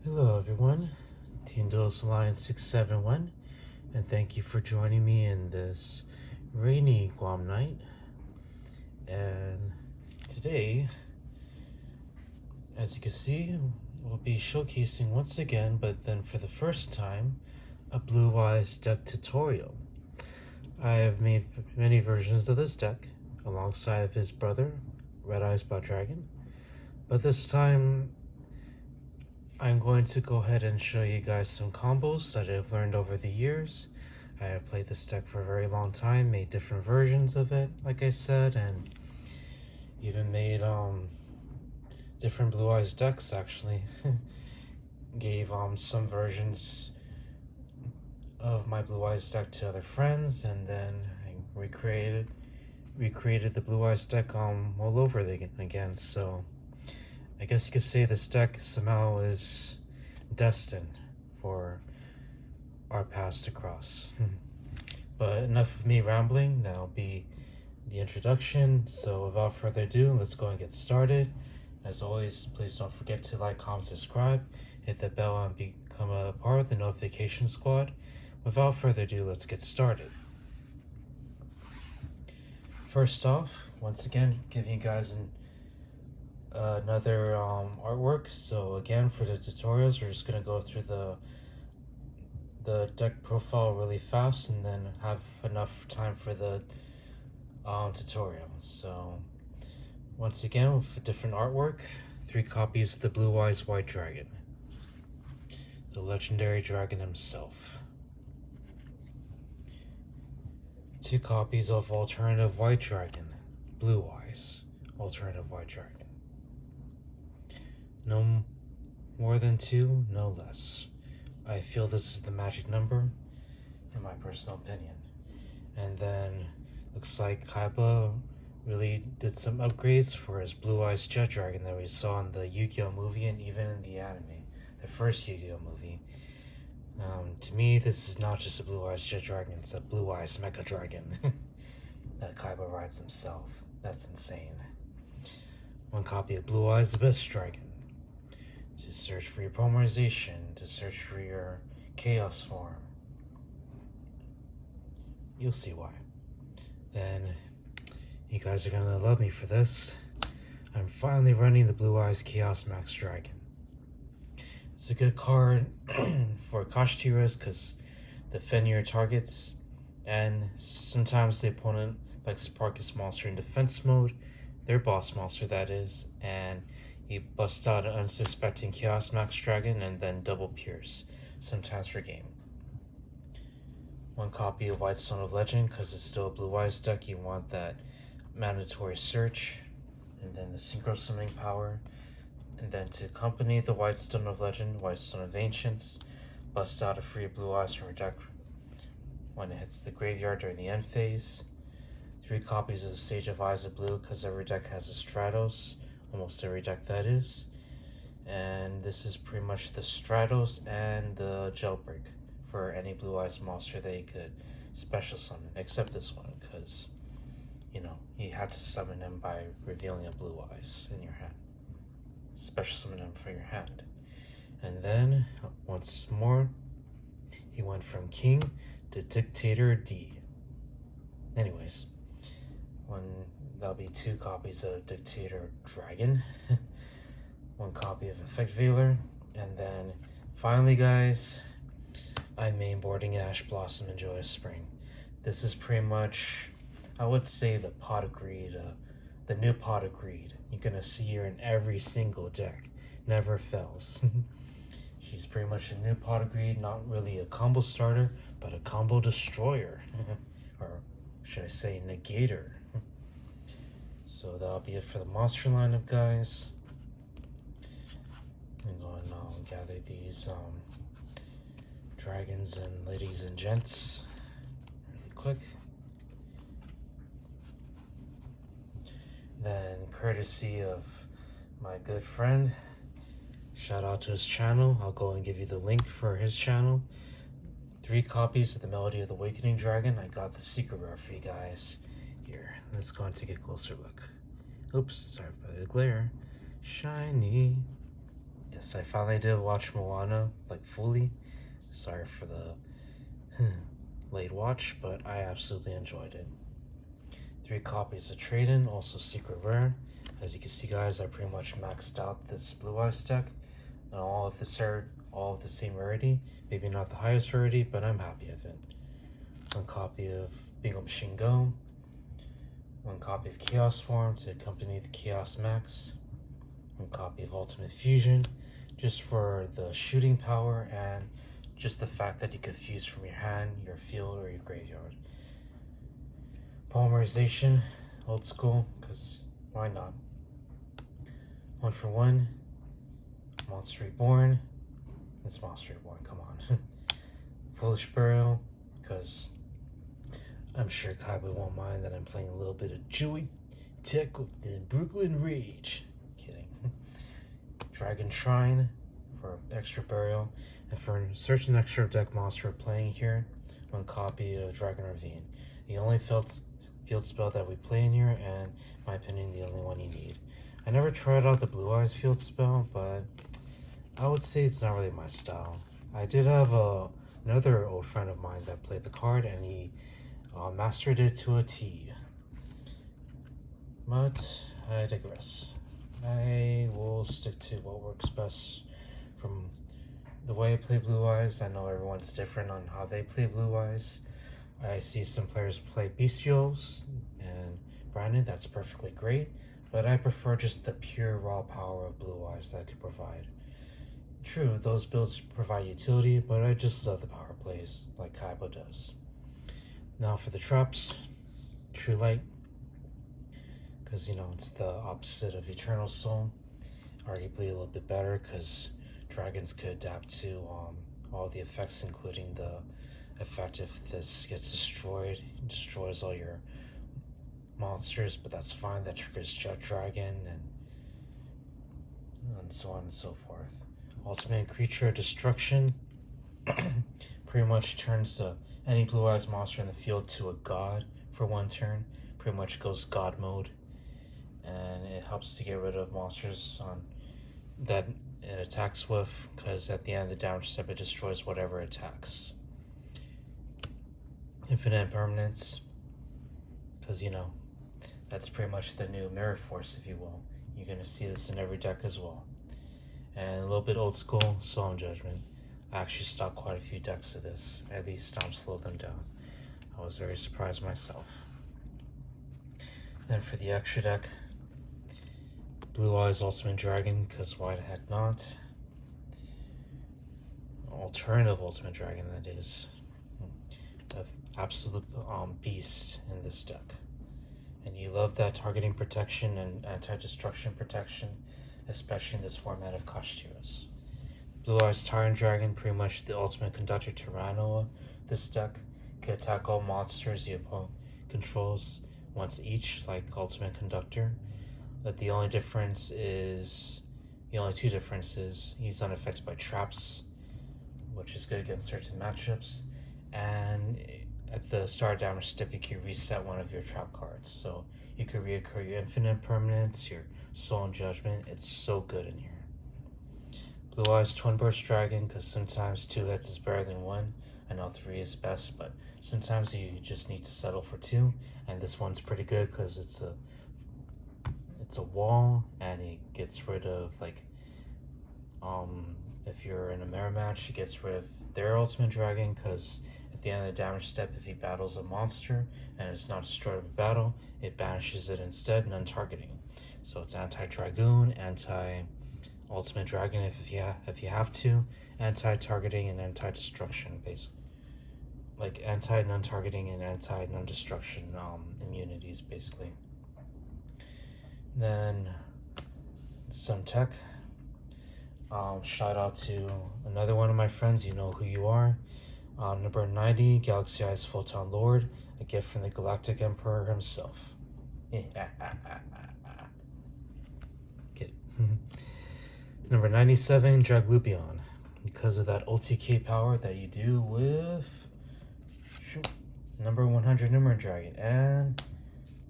Hello everyone, Team Dos Alliance 671, and thank you for joining me in this rainy Guam night. And today, as you can see, we'll be showcasing once again, but then for the first time, a Blue Eyes deck tutorial. I have made many versions of this deck alongside of his brother, Red Eyes Blood Dragon, but this time I'm going to go ahead and show you guys some combos that I've learned over the years. I have played this deck for a very long time, made different versions of it, like I said, and even made different Blue Eyes decks actually. Gave some versions of my Blue Eyes deck to other friends, and then I recreated the Blue Eyes deck all over again. So I guess you could say this deck somehow is destined for our paths to cross. But enough of me rambling, that'll be the introduction. So without further ado, let's go and get started. As always, please don't forget to like, comment, subscribe, hit the bell and become a part of the notification squad. Without further ado, let's get started. First off, once again, giving you guys another artwork. So again, for the tutorials, we're just gonna go through the deck profile really fast and then have enough time for the tutorial. So once again, with a different artwork, 3 copies of the Blue Eyes White Dragon, the legendary dragon himself. 2 copies of Alternative White Dragon, Blue Eyes Alternative White Dragon. No more than 2, no less. I feel this is the magic number, in my personal opinion. And then, looks like Kaiba really did some upgrades for his Blue Eyes Jet Dragon that we saw in the Yu-Gi-Oh movie and even in the anime, the first Yu-Gi-Oh movie. To me, this is not just a Blue Eyes Jet Dragon, it's a Blue Eyes Mecha Dragon that Kaiba rides himself. That's insane. 1 copy of Blue Eyes the Best Dragon, to search for your polymerization, to search for your chaos form. You'll see why. Then, you guys are gonna love me for this. I'm finally running the Blue Eyes Chaos Max Dragon. It's a good card for Kashtiras because defend your targets, and sometimes the opponent likes to park his monster in defense mode, their boss monster that is, and he busts out an unsuspecting Chaos Max Dragon and then double pierce, sometimes for game. 1 copy of White Stone of Legend because it's still a Blue Eyes deck. You want that mandatory search, and then the synchro summoning power, and then to accompany the White Stone of Legend, White Stone of Ancients, bust out a free Blue Eyes from your deck when it hits the graveyard during the end phase. 3 copies of the Sage of Eyes of Blue because every deck has a Stratos, almost every deck that is. And this is pretty much the Stratos and the Jailbreak for any Blue Eyes monster that you could special summon, except this one, because, you know, you had to summon him by revealing a Blue Eyes in your hand. Special summon him for your hand. And then, once more, he went from King to Dictator D. Anyways, that'll be 2 copies of Dictator Dragon, 1 copy of Effect Veiler, and then finally, guys, I'm mainboarding Ash Blossom and Joyous Spring. This is pretty much, I would say, the Pot of Greed, the new Pot of Greed. You're gonna see her in every single deck, never fails. She's pretty much a new Pot of Greed, not really a combo starter, but a combo destroyer, or should I say negator. So that'll be it for the monster lineup, guys. I'm going to gather these dragons and ladies and gents really quick. Then, courtesy of my good friend, shout out to his channel. I'll go and give you the link for his channel. 3 copies of the Melody of the Awakening Dragon. I got the secret rare for you guys. Here, let's go and take a closer look. Oops, sorry for the glare. Shiny. Yes, I finally did watch Moana, like, fully. Sorry for the late watch, but I absolutely enjoyed it. 3 copies of trade-in, also secret rare. As you can see, guys, I pretty much maxed out this Blue Eyes deck. And all of the same rarity. Maybe not the highest rarity, but I'm happy with it. 1 copy of Bingo Machine Go. 1 copy of Chaos Form to accompany the Chaos Max. 1 copy of Ultimate Fusion, just for the shooting power and just the fact that you could fuse from your hand, your field, or your graveyard. Polymerization, old school, because why not? 1 for 1. Monster Reborn. It's Monster Reborn, come on. Foolish Burial, because I'm sure Kaiba won't mind that I'm playing a little bit of Joey Tech with the Brooklyn Rage. Kidding. Dragon Shrine for extra burial. And for search an extra deck monster playing here, 1 copy of Dragon Ravine. The only field spell that we play in here, and in my opinion, the only one you need. I never tried out the Blue Eyes field spell, but I would say it's not really my style. I did have another old friend of mine that played the card, and he mastered it to a T. But I digress. I will stick to what works best from the way I play Blue Eyes. I know everyone's different on how they play Blue Eyes. I see some players play Bestials and Brandon, that's perfectly great, but I prefer just the pure raw power of Blue Eyes that I could provide. True, those builds provide utility, but I just love the power plays like Kaiba does. Now for the traps, True Light, because you know it's the opposite of Eternal Soul, arguably a little bit better because dragons could adapt to all the effects, including the effect if this gets destroyed, it destroys all your monsters, but that's fine, that triggers Jet Dragon and so on and so forth. Ultimate Creature Destruction pretty much turns any Blue Eyes monster in the field to a god for 1 turn, pretty much goes god mode, and it helps to get rid of monsters that it attacks with, because at the end of the damage step it destroys whatever attacks. Infinite Permanence, because you know that's pretty much the new Mirror Force, if you will. You're going to see this in every deck as well. And a little bit old school, Solemn Judgment. I actually stocked quite a few decks of this, at least slowed them down. I was very surprised myself. Then for the extra deck, Blue Eyes Ultimate Dragon, because why the heck not? Alternative Ultimate Dragon, that is. An absolute beast in this deck. And you love that targeting protection and anti-destruction protection, especially in this format of Kashtira's. Blue Eyes Tyrant Dragon, pretty much the ultimate conductor Tyrannoa. This deck can attack all monsters the opponent controls once each, like Ultimate Conductor. But the only two differences, he's unaffected by traps, which is good against certain matchups, and at the start damage step you can reset one of your trap cards. So you can reoccur your Infinite Permanence, your Solemn Judgment. It's so good in here. Blue Eyes Twin Burst Dragon, because sometimes 2 hits is better than 1. I know 3 is best, but sometimes you just need to settle for 2. And this one's pretty good because it's a wall, and it gets rid of, like, if you're in a mirror match, it gets rid of their Ultimate Dragon, because at the end of the damage step, if he battles a monster and it's not destroyed in battle, it banishes it instead, non-targeting. So it's anti-Dragoon, anti-Ultimate Dragon if you have to, anti-targeting and anti-destruction, basically. Like anti-non-targeting and anti-non-destruction immunities, basically. Then some tech. Shout out to another one of my friends, you know who you are. Number 90, Galaxy Eyes Photon Lord, a gift from the Galactic Emperor himself. Kid. Number 97, Draglupion, because of that OTK power that you do with number 100 Nimmer Dragon, and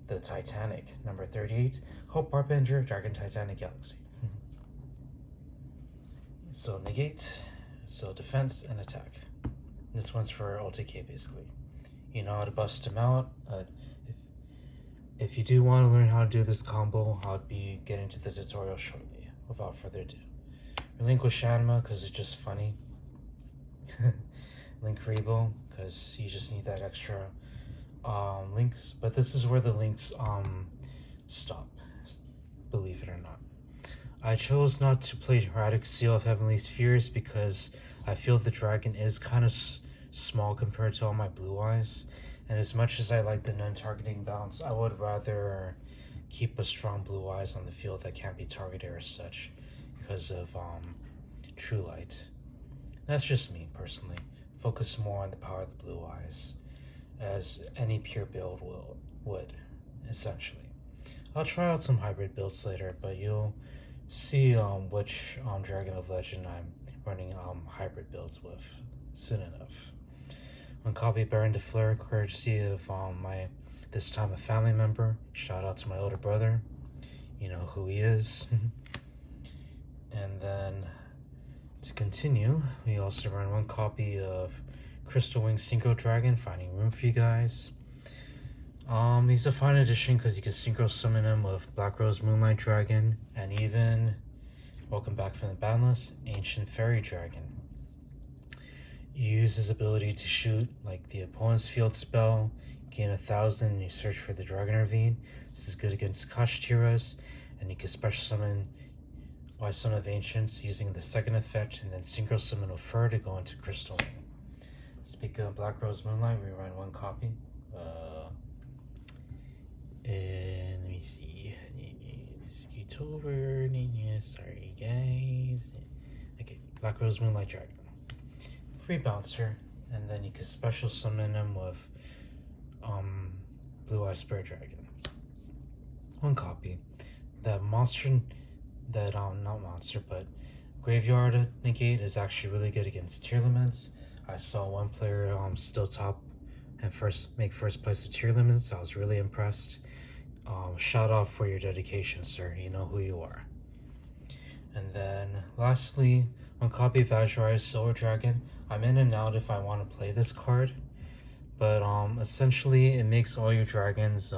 the Titanic, number 38, Hope Harbinger, Dragon Titanic Galaxy. So negate, so defense and attack. This one's for OTK basically. You know how to bust him out. If you do want to learn how to do this combo, I'll be getting to the tutorial shortly. Without further ado, relinquish Anima because it's just funny. Link Rebo because you just need that extra links. But this is where the links stop. Believe it or not. I chose not to play Heraldic Seal of Heavenly Spheres because I feel the dragon is kind of small compared to all my blue eyes. And as much as I like the non-targeting bounce, I would rather keep a strong blue eyes on the field that can't be targeted or such because of True Light. That's just me personally. Focus more on the power of the blue eyes, as any pure build would, essentially. I'll try out some hybrid builds later, but you'll see which Dragon of Legend I'm running hybrid builds with soon enough. One copy Baron de Fleur, courtesy of this time a family member. Shout out to my older brother. You know who he is. And then to continue, we also run one copy of Crystal Wing Synchro Dragon, finding room for you guys. He's a fine addition because you can synchro summon him with Black Rose Moonlight Dragon, and even, welcome back from the ban list, Ancient Fairy Dragon. You use his ability to shoot like the opponent's field spell, gain 1,000, and you search for the Dragon Ravine. This is good against Kashtiras, and you can special summon Wise Son of Ancients using the second effect, and then synchro summon with Fur to go into Crystal Wing. Speaking of Black Rose Moonlight, we ran one copy. And let me see. Scoot over. Sorry, guys. Okay, Black Rose Moonlight Dragon. Free bouncer, and then you can special summon him with Blue Eye Spirit Dragon. One copy. That monster, that not monster, but Graveyard Negate is actually really good against Tier Limits. I saw one player still top and make first place with Tier Limits. I was really impressed. Shout out for your dedication, sir. You know who you are. And then lastly, one copy of Azure Silver Dragon. I'm in and out if I want to play this card, but essentially it makes all your dragons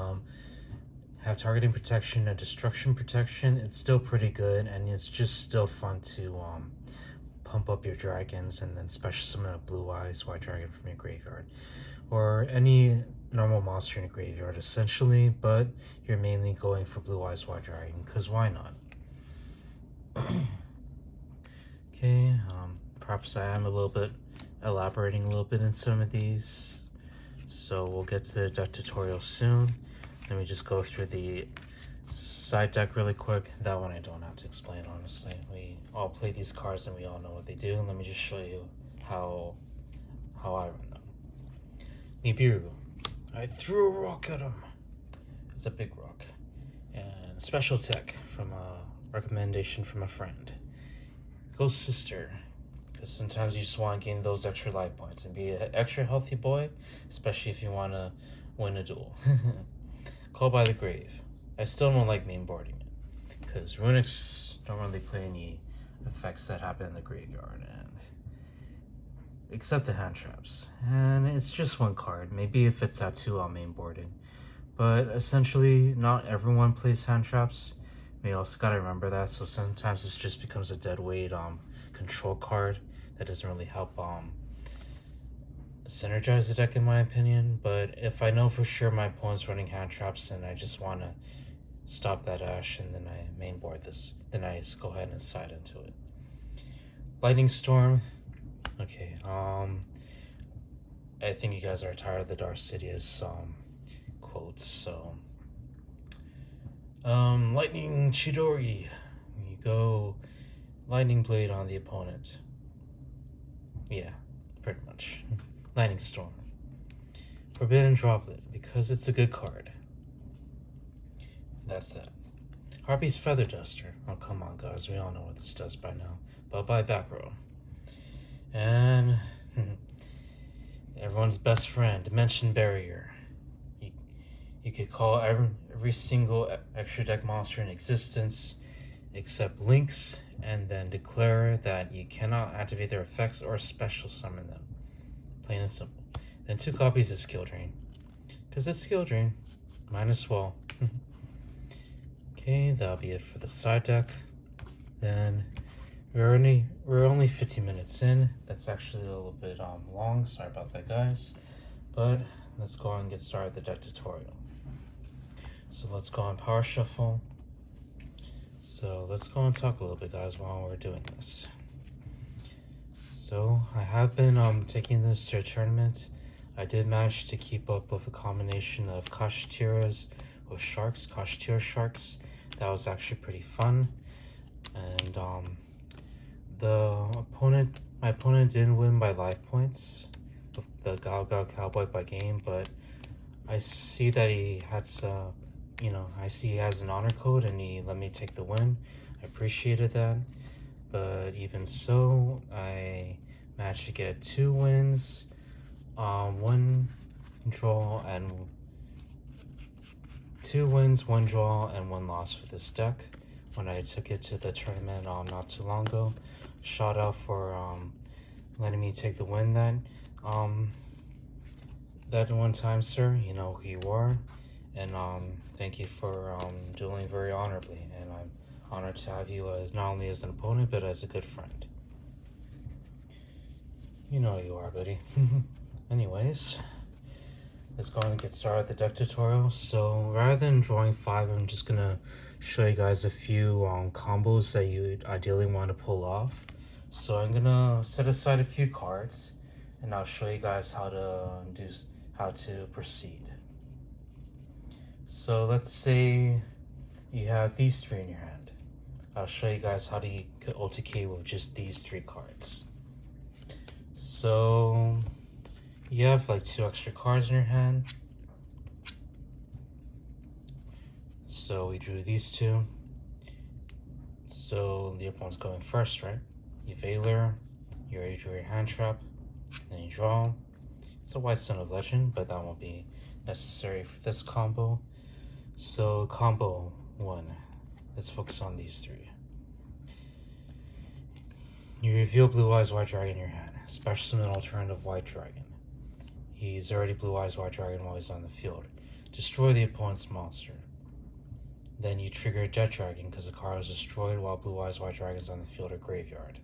have targeting protection and destruction protection. It's still pretty good, and it's just still fun to pump up your dragons and then special summon a Blue Eyes White Dragon from your graveyard, or any normal monster in your graveyard essentially, but you're mainly going for Blue Eyes White Dragon because why not? Okay, perhaps I am a little bit elaborating a little bit in some of these, so we'll get to the deck tutorial soon. Let me just go through the side deck really quick. That one I don't have to explain, honestly. We all play these cards and we all know what they do. Let me just show you how I run them. Nibiru. I threw a rock at him. It's a big rock. And special tech from a recommendation from a friend. Ghost Sister, because sometimes you just want to gain those extra life points and be an extra healthy boy, especially if you want to win a duel. Call by the Grave. I still don't like mainboarding it, because Runics don't really play any effects that happen in the graveyard, and except the hand traps. And it's just one card. Maybe if it's at 2, I'll mainboard it. But essentially, not everyone plays hand traps. We also gotta remember that, so sometimes this just becomes a dead weight control card that doesn't really help synergize the deck in my opinion. But if I know for sure my opponent's running hand traps and I just want to stop that Ash and then I mainboard this, then I just go ahead and side into it. Lightning Storm. Okay, I think you guys are tired of the Dark Sidious quotes, so Lightning Chidori. You go Lightning Blade on the opponent. Yeah, pretty much. Lightning Storm. Forbidden Droplet, because it's a good card. That's that. Harpy's Feather Duster. Oh, come on, guys. We all know what this does by now. But by back row. And everyone's best friend, Dimension Barrier. You could call every single extra deck monster in existence accept links, and then declare that you cannot activate their effects or special summon them. Plain and simple. Then 2 copies of Skill Drain. Because it's Skill Drain. Might as well. Okay, that'll be it for the side deck. Then we're only 15 minutes in. That's actually a little bit long. Sorry about that, guys. But let's go and get started with the deck tutorial. So let's go on Power Shuffle. So let's go and talk a little bit, guys, while we're doing this. So I have been taking this to a tournament. I did manage to keep up with a combination of Kashtiras with Sharks, Kashtira Sharks. That was actually pretty fun. And my opponent didn't win by life points, with the Galgal Cowboy by game, but I see that he has I see he has an honor code and he let me take the win. I appreciated that. But even so, I managed to get 2 wins, 1 draw, and 2 wins, 1 draw, and 1 loss for this deck. When I took it to the tournament not too long ago, shout out for letting me take the win then. That one time, sir, you know who you are, and thank you for dueling very honorably, and I'm honored to have you not only as an opponent but as a good friend. You know who you are, buddy. Anyways, let's go and get started with the deck tutorial. So rather than drawing 5, I'm just gonna show you guys a few combos that you ideally want to pull off. So I'm gonna set aside a few cards, and I'll show you guys how to proceed. So let's say you have these 3 in your hand. I'll show you guys how to get OTK with just these 3 cards. So you have like 2 extra cards in your hand. So we drew these 2. So the opponent's going first, right? You Veiler, you already drew your hand trap, then you draw. It's a White Stone of Legend, but that won't be necessary for this combo. So combo 1, let's focus on these 3. You reveal Blue Eyes White Dragon in your hand. Special summon alternative White Dragon. He's already Blue Eyes White Dragon while he's on the field. Destroy the opponent's monster. Then you trigger Jet Dragon because the card is destroyed while Blue Eyes White Dragon is on the field or graveyard.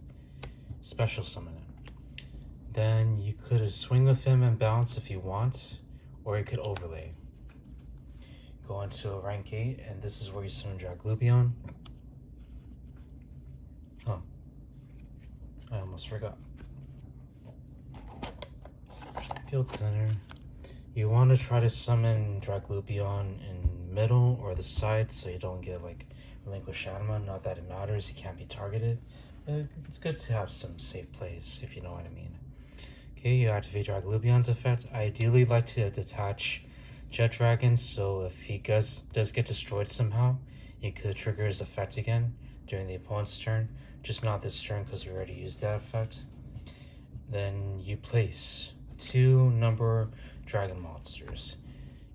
Special summon him. Then you could swing with him and bounce if you want, or you could overlay. Go into a rank 8, and this is where you summon Draglubion. Oh, I almost forgot. Field center. You want to try to summon Draglubion in middle or the side so you don't get like Relinquish Anima. Not that it matters, he can't be targeted, but it's good to have some safe plays, if you know what I mean. Okay, you activate Draglubion's effect. I ideally like to detach Jet Dragon, so if he does get destroyed somehow, you could trigger his effect again during the opponent's turn. Just not this turn because we already used that effect. Then you place 2 number dragon monsters.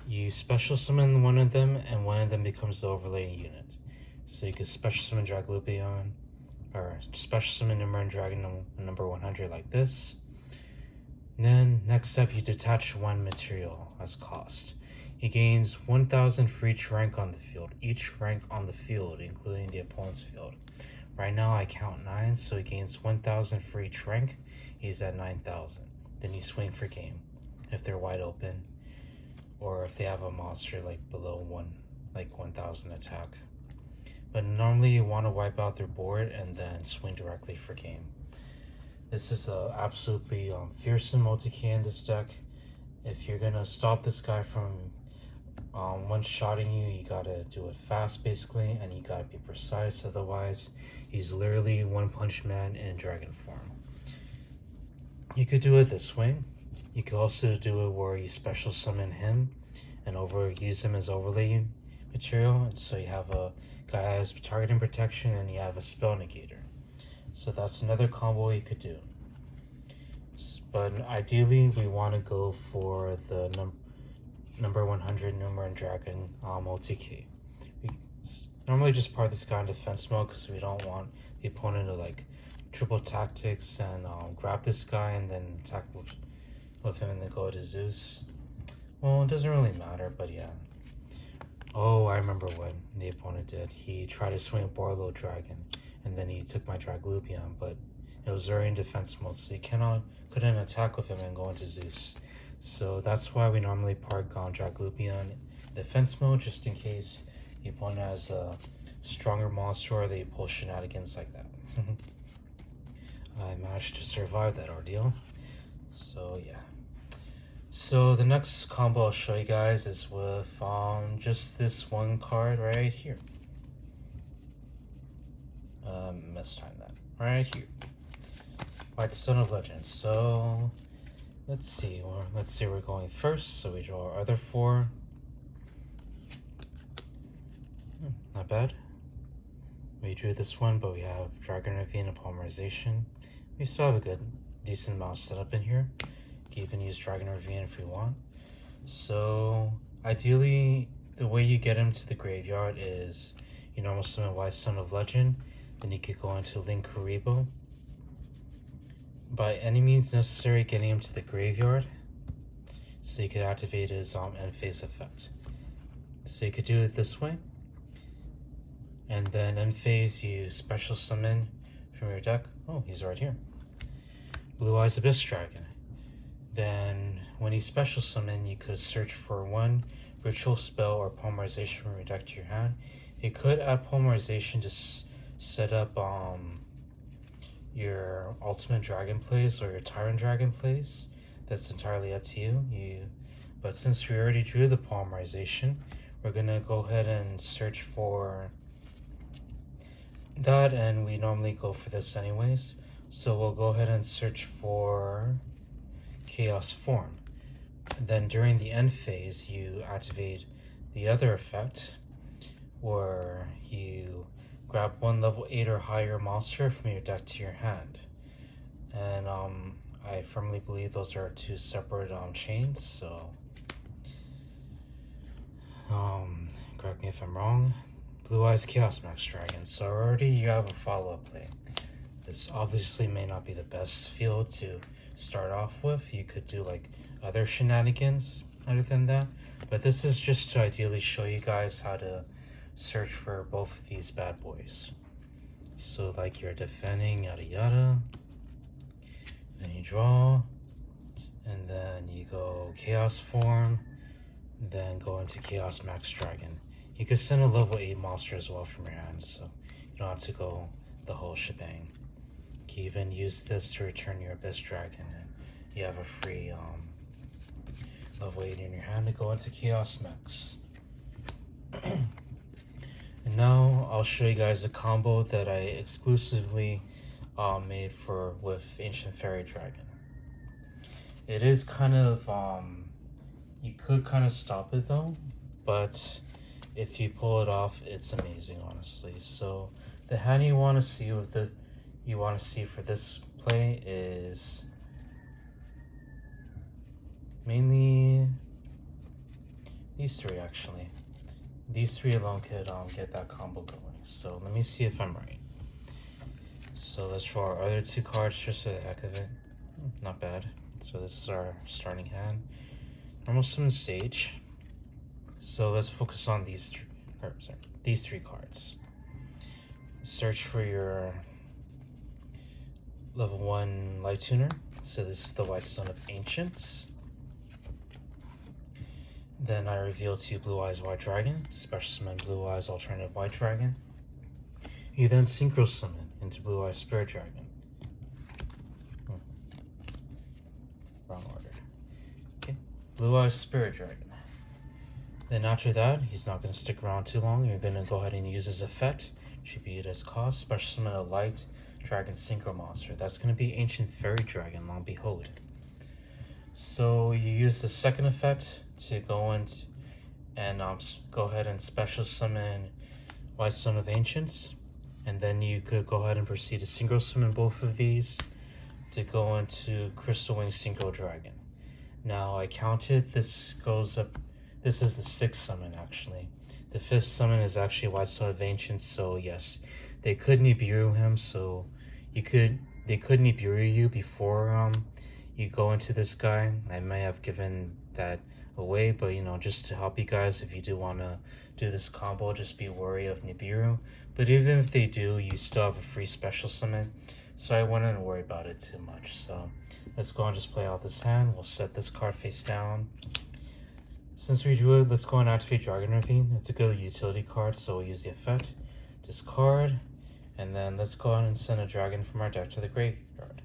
You special summon one of them, and one of them becomes the overlay unit. So you could special summon Draglubion, or special summon Nimrin Dragon number 100 like this. And then next step, you detach 1 material as cost. He gains 1,000 for each rank on the field. Each rank on the field, including the opponent's field. Right now I count 9, so he gains 1,000 for each rank. He's at 9,000. Then you swing for game if they're wide open, or if they have a monster like below 1,000 attack. But normally you want to wipe out their board and then swing directly for game. This is a absolutely fearsome OTK in this deck. If you're gonna stop this guy from one-shotting you, you gotta do it fast basically, and you gotta be precise, otherwise he's literally One Punch Man in dragon form. You could do it this way. You could also do it where you special summon him and use him as overlay material, so you have a guy that has targeting protection and you have a spell negator. So that's another combo you could do. But ideally we want to go for the number 100 Nimrin Dragon OTK. Normally just part this guy in defense mode because we don't want the opponent to like triple tactics and grab this guy and then attack with him and then go to Zeus. Well, it doesn't really matter, but yeah. Oh, I remember what the opponent did. He tried to swing Borlo Dragon, and then he took my Draglupion, but it was already in defense mode, so he couldn't attack with him and go into Zeus. So that's why we normally park on Draglupion defense mode, just in case the opponent has a stronger monster or they pull shenanigans like that. I managed to survive that ordeal. So yeah. So the next combo I'll show you guys is with just this one card right here. Mistimed that. Right here. White Stone of Legends. So let's see. We're going first. So we draw our other 4. Not bad. We drew this one, but we have Dragon Ravine and Polymerization. We still have a good, decent amount set up in here. You can even use Dragon Ravine if we want. So ideally, the way you get him to the graveyard is you normal summon White Stone of Legend, then you could go into Linkuriboh. By any means necessary, getting him to the graveyard, so you could activate his end phase effect. So you could do it this way, and then end phase you special summon from your deck. Oh, he's right here. Blue Eyes Abyss Dragon. Then when you special summon, you could search for 1 ritual spell or polymerization from your deck to your hand. You could add polymerization to set up your ultimate dragon plays or your tyrant dragon plays. That's entirely up to you. But since we already drew the polymerization, we're gonna go ahead and search for that, and we normally go for this anyways. So we'll go ahead and search for Chaos Form. And then during the end phase, you activate the other effect where you grab 1 level 8 or higher monster from your deck to your hand. And I firmly believe those are 2 separate chains, so correct me if I'm wrong. Blue Eyes Chaos Max Dragon. So already you have a follow-up play. This obviously may not be the best field to start off with. You could do like other shenanigans other than that, but this is just to ideally show you guys how to search for both of these bad boys. So like you're defending, yada yada, then you draw, and then you go Chaos Form, then go into Chaos Max Dragon. You could send a level 8 monster as well from your hand, so you don't have to go the whole shebang. You can even use this to return your Abyss Dragon, and you have a free level 8 in your hand to go into Chaos Max. And now I'll show you guys a combo that I exclusively made with Ancient Fairy Dragon. It is kind of you could kind of stop it though, but if you pull it off, it's amazing, honestly. So the hand you want to see for this play is mainly these 3 actually. These 3 alone could get that combo going. So let me see if I'm right. So let's draw our other 2 cards just for the heck of it. Not bad. So this is our starting hand. Normal Summon Sage. So let's focus on these 3 cards. Search for your level 1 Light Tuner. So this is the White Stone of Ancients. Then I reveal to you Blue Eyes White Dragon, special summon Blue Eyes Alternative White Dragon. You then synchro summon into Blue Eyes Spirit Dragon. Wrong order. Okay, Blue Eyes Spirit Dragon. Then after that, he's not going to stick around too long. You're going to go ahead and use his effect, tribute as cost, special summon a Light Dragon Synchro monster. That's going to be Ancient Fairy Dragon, long behold. So you use the second effect to go in and go ahead and special summon White Stone of Ancients, and then you could go ahead and proceed to synchro summon both of these to go into Crystal Wing Synchro Dragon. Now I counted, this goes up, this is the 6th summon actually. The 5th summon is actually White Stone of Ancients, so yes, they could Nibiru him, so they could Nibiru you before you go into this guy. I may have given that away, but you know, just to help you guys, if you do want to do this combo, just be wary of Nibiru. But even if they do, you still have a free special summon, so I wouldn't worry about it too much. So let's go and just play out this hand. We'll set this card face down. Since we drew it, let's go and activate Dragon Ravine. It's a good utility card, so we'll use the effect. Discard, and then let's go ahead and send a dragon from our deck to the graveyard.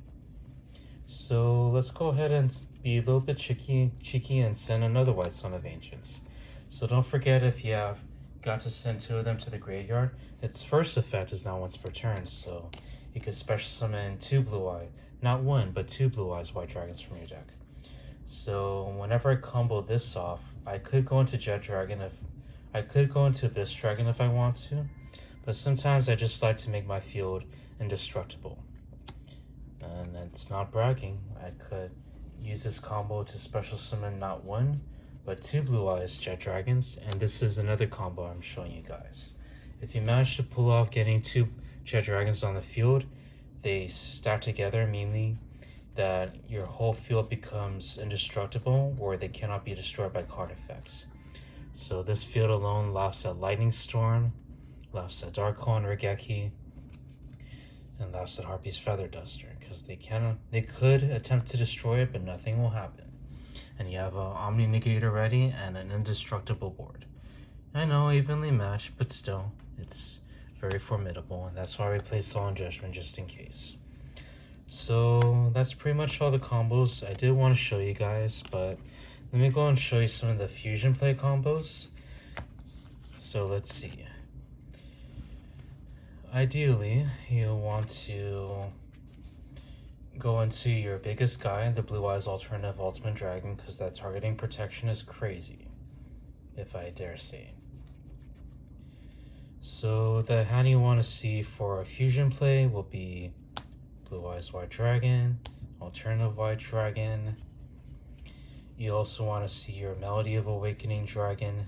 So let's go ahead and be a little bit cheeky and send another White Stone of Ancients. So don't forget, if you have got to send 2 of them to the graveyard, its first effect is now once per turn, so you could special summon 2 Blue Eye, not 1, but 2 Blue Eyes White Dragons from your deck. So whenever I combo this off, I could go into Jet Dragon Abyss Dragon if I want to, but sometimes I just like to make my field indestructible. And it's not bragging. I could use this combo to special summon not 1, but 2 Blue Eyes Jet Dragons, and this is another combo I'm showing you guys. If you manage to pull off getting 2 Jet Dragons on the field, they stack together, meaning that your whole field becomes indestructible, or they cannot be destroyed by card effects. So this field alone laughs at Lightning Storm, laughs at Darkon Regeki, and laughs at Harpy's Feather Duster, because they could attempt to destroy it, but nothing will happen. And you have an Omni Negator ready and an indestructible board. I know, evenly matched, but still, it's very formidable, and that's why we play Solemn Judgment, just in case. So that's pretty much all the combos I did want to show you guys, but let me go and show you some of the fusion play combos. So let's see. Ideally, you'll want to go into your biggest guy, the Blue Eyes Alternative Ultimate Dragon, because that targeting protection is crazy, if I dare say. So the hand you want to see for a fusion play will be Blue Eyes White Dragon, Alternative White Dragon. You also want to see your Melody of Awakening Dragon.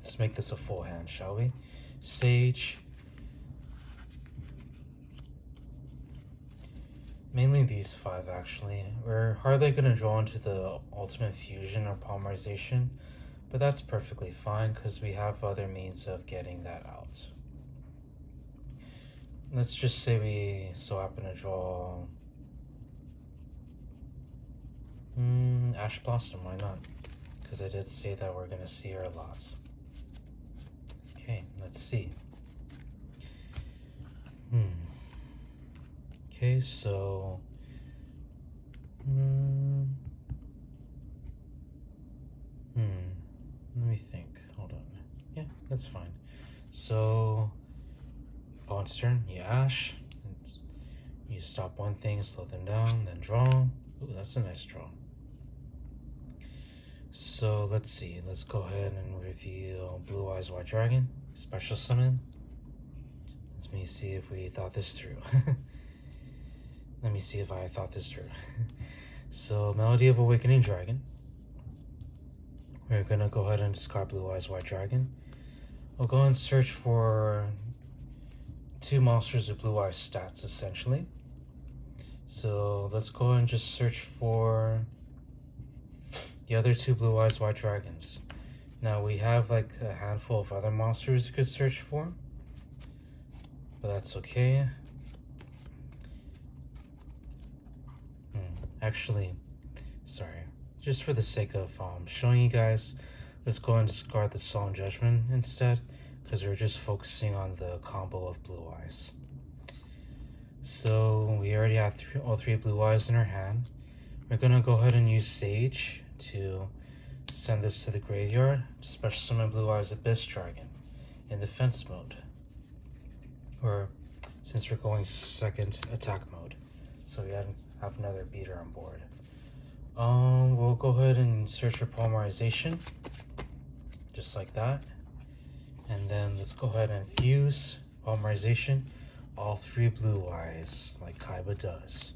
Let's make this a full hand, shall we? Sage. Mainly these 5, actually. We're hardly going to draw into the Ultimate Fusion or Polymerization, but that's perfectly fine because we have other means of getting that out. Let's just say we so happen to draw Ash Blossom, why not? Because I did say that we're going to see her a lot. Okay, let's see. Okay, so let me think. Hold on. Yeah, that's fine. So Bond's turn, you Ash. You stop one thing, slow them down, then draw. Ooh, that's a nice draw. So let's see. Let's go ahead and reveal Blue Eyes White Dragon. Special summon. Let me see if we thought this through. Let me see if I thought this through. So Melody of Awakening Dragon. We're gonna go ahead and discard Blue Eyes White Dragon. We'll go and search for 2 monsters with Blue Eyes stats, essentially. So let's go and just search for the other 2 Blue Eyes White Dragons. Now we have like a handful of other monsters you could search for, but that's okay. Actually, sorry, just for the sake of showing you guys, let's go and discard the Solemn Judgment instead, because we're just focusing on the combo of Blue Eyes. So we already have all 3 Blue Eyes in our hand. We're gonna go ahead and use Sage to send this to the graveyard to special summon Blue Eyes Abyss Dragon in defense mode, or since we're going second attack mode, so we have another beater on board. We'll go ahead and search for Polymerization, just like that, and then let's go ahead and fuse Polymerization all 3 Blue Eyes like Kaiba does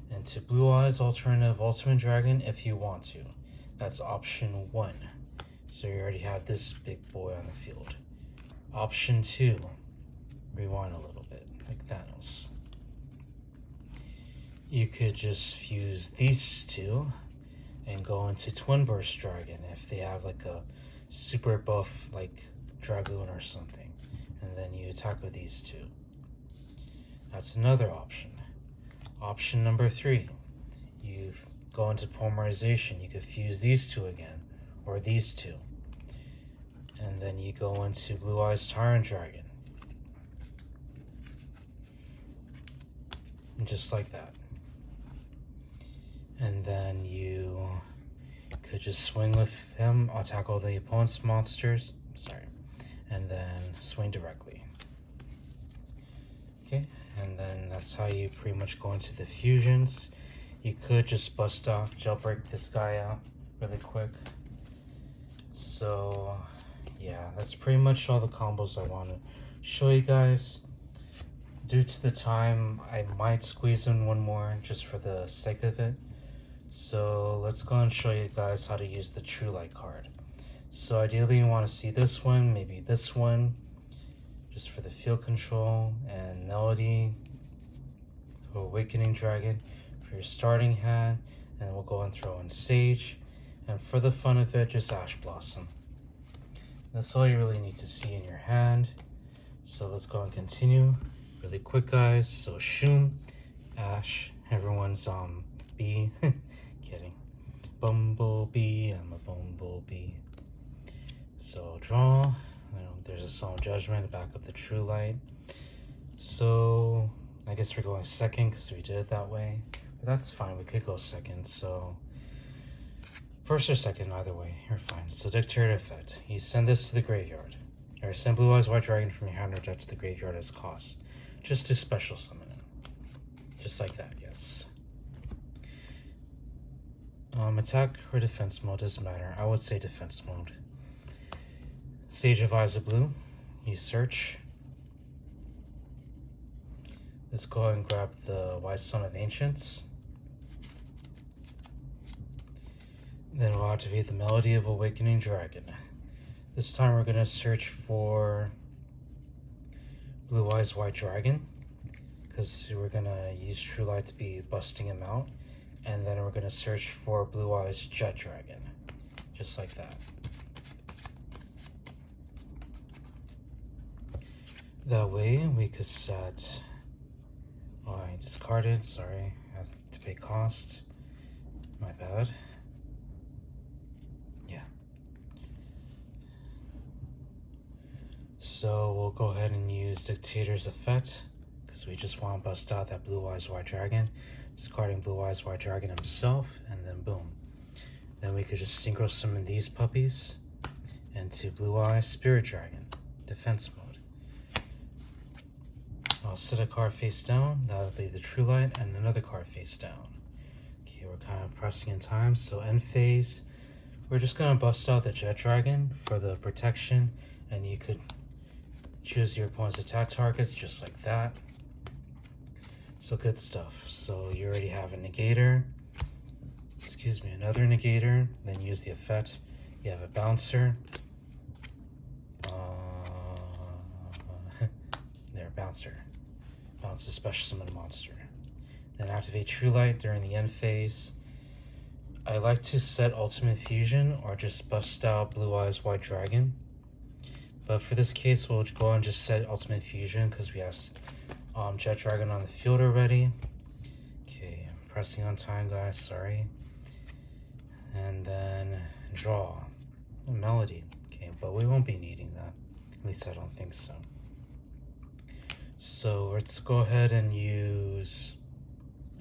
into Blue Eyes Alternative Ultimate Dragon if you want to. That's option 1. So you already have this big boy on the field. Option 2, rewind a little bit, like Thanos. You could just fuse these two and go into Twin Burst Dragon if they have like a super buff like Dragoon or something. And then you attack with these two. That's another option. Option number 3, you go into Polymerization. You could fuse these two again, or these two. And then you go into Blue Eyes Tyrant Dragon. And just like that. And then you could just swing with him, attack all the opponent's monsters. Sorry. And then swing directly. Okay, and then that's how you pretty much go into the fusions. You could just bust off, jailbreak this guy out really quick. So yeah, that's pretty much all the combos I want to show you guys. Due to the time, I might squeeze in one more just for the sake of it. So let's go and show you guys how to use the True Light card. So ideally you want to see this one, maybe this one, just for the field control, and Melody, Awakening Dragon for your starting hand, and we'll go and throw in Sage, and for the fun of it, just Ash Blossom. That's all you really need to see in your hand. So let's go and continue really quick, guys. So Shum, Ash, everyone's bee. Kidding. Bumblebee, I'm a bumblebee. So draw. There's a Solemn Judgment, back up the True Light. So I guess we're going second because we did it that way. But that's fine, we could go second. So first or second, either way, you're fine. So Dictator effect. You send this to the graveyard. Or send Blue Eyes White Dragon from your hand or deck to the graveyard as cost. Just to special summon it. Just like that, yes. Attack or defense mode doesn't matter. I would say defense mode. Sage of Eyes of Blue. You search. Let's go ahead and grab the White Stone of Ancients. Then we'll activate the Melody of Awakening Dragon. This time we're going to search for Blue Eyes White Dragon, because we're going to use True Light to be busting him out. And then we're going to search for Blue Eyes Jet Dragon. Just like that. That way we could set... Oh, I discarded, sorry. I have to pay cost. My bad. Yeah. So we'll go ahead and use Dictator's effect, because we just want to bust out that Blue Eyes White Dragon. Discarding Blue Eyes White Dragon himself, and then boom. Then we could just synchro summon these puppies into Blue Eyes Spirit Dragon, defense mode. I'll set a card face down, that'll be the True Light, and another card face down. Okay, we're kind of pressing in time, so end phase. We're just gonna bust out the Jet Dragon for the protection, and you could choose your opponent's attack targets just like that. So good stuff. So you already have a negator, excuse me, another negator, then use the effect. You have a bouncer. There, bouncer. Bounce a special summon monster. Then activate True Light during the end phase. I like to set Ultimate Fusion or just bust out Blue Eyes White Dragon. But for this case, we'll go and just set Ultimate Fusion because we have Jet Dragon on the field already. Okay, I'm pressing on time, guys, sorry. And then draw a Melody. Okay, but we won't be needing that. At least I don't think so. So let's go ahead and use...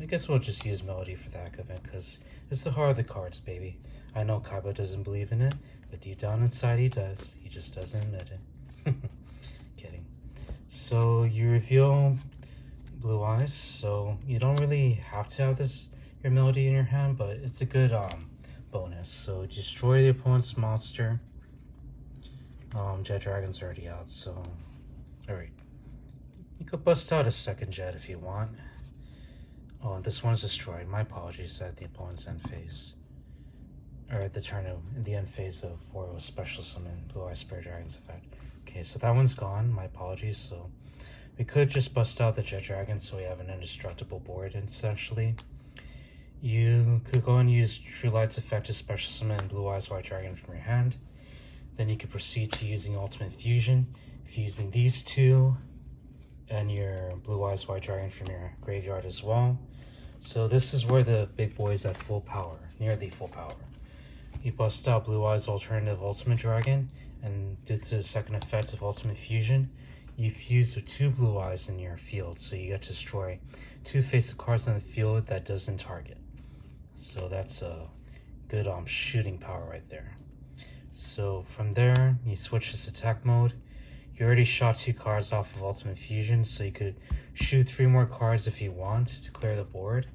I guess we'll just use Melody for the heck of it, because it's the heart of the cards, baby. I know Kaiba doesn't believe in it, but deep down inside he does. He just doesn't admit it. Kidding. So you reveal Blue Eyes, so you don't really have to have your Melody in your hand, but it's a good bonus. So destroy the opponent's monster. Jet Dragon's already out, so alright. You could bust out a second Jet if you want. Oh, this one's destroyed. My apologies at the opponent's end phase. or at the turn of in the end phase of Boros special summon Blue Eye Spirit Dragon's effect. Okay, so that one's gone. My apologies. So we could just bust out the Jet Dragon so we have an indestructible board essentially. You could go and use True Light's effect to special summon Blue Eyes White Dragon from your hand. Then you could proceed to using Ultimate Fusion, fusing these two and your Blue Eyes White Dragon from your graveyard as well. So this is where the big boy's at full power, nearly full power. You bust out Blue Eyes Alternative Ultimate Dragon, and due to the second effect of Ultimate Fusion, you fuse with 2 Blue Eyes in your field, so you get to destroy 2 face-up cards on the field that doesn't target. So that's a good shooting power right there. So from there, you switch this attack mode. You already shot 2 cards off of Ultimate Fusion, so you could shoot 3 more cards if you want to clear the board.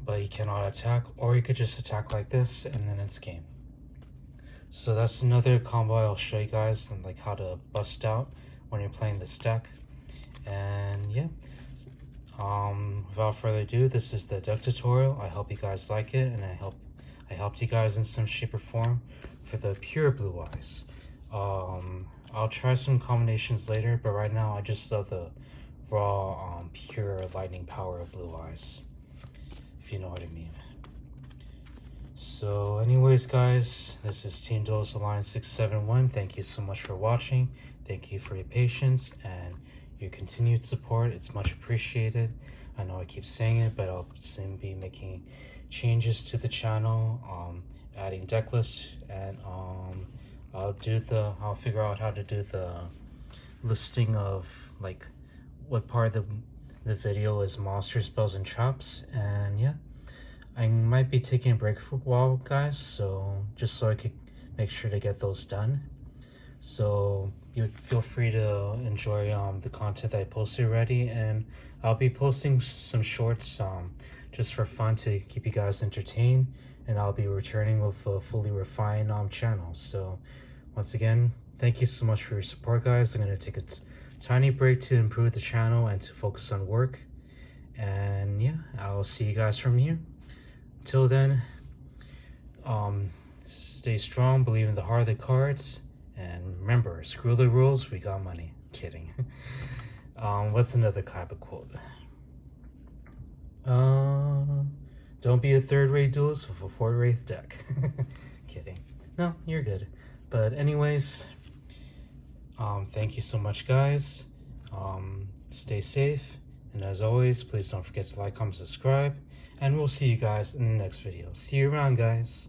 But you cannot attack, or you could just attack like this, and then it's game. So that's another combo I'll show you guys, and like how to bust out when you're playing this deck. And yeah, without further ado, this is the deck tutorial. I hope you guys like it, and I helped you guys in some shape or form for the pure Blue Eyes. I'll try some combinations later, but right now I just love the raw, pure lightning power of Blue Eyes, if you know what I mean. So anyways, guys, this is Team Duelist Alliance 671. Thank you so much for watching. Thank you for your patience and your continued support. It's much appreciated. I know I keep saying it, but I'll soon be making changes to the channel, adding deck lists, and I'll figure out how to do the listing of like what part of the video is monster spells and traps. And yeah, I might be taking a break for a while, guys, so just so I could make sure to get those done. So you feel free to enjoy the content that I posted already, and I'll be posting some shorts just for fun to keep you guys entertained, and I'll be returning with a fully refined channel. So once again, thank you so much for your support, guys. I'm going to take a tiny break to improve the channel and to focus on work, and yeah, I'll see you guys from here. Till then, stay strong, believe in the heart of the cards, and remember, screw the rules, we got money. Kidding. What's another Kaiba quote? Don't be a third-rate duelist with a fourth-rate deck. Kidding. No, you're good. But anyways, thank you so much, guys. Stay safe, and as always, please don't forget to like, comment, subscribe, and we'll see you guys in the next video. See you around, guys.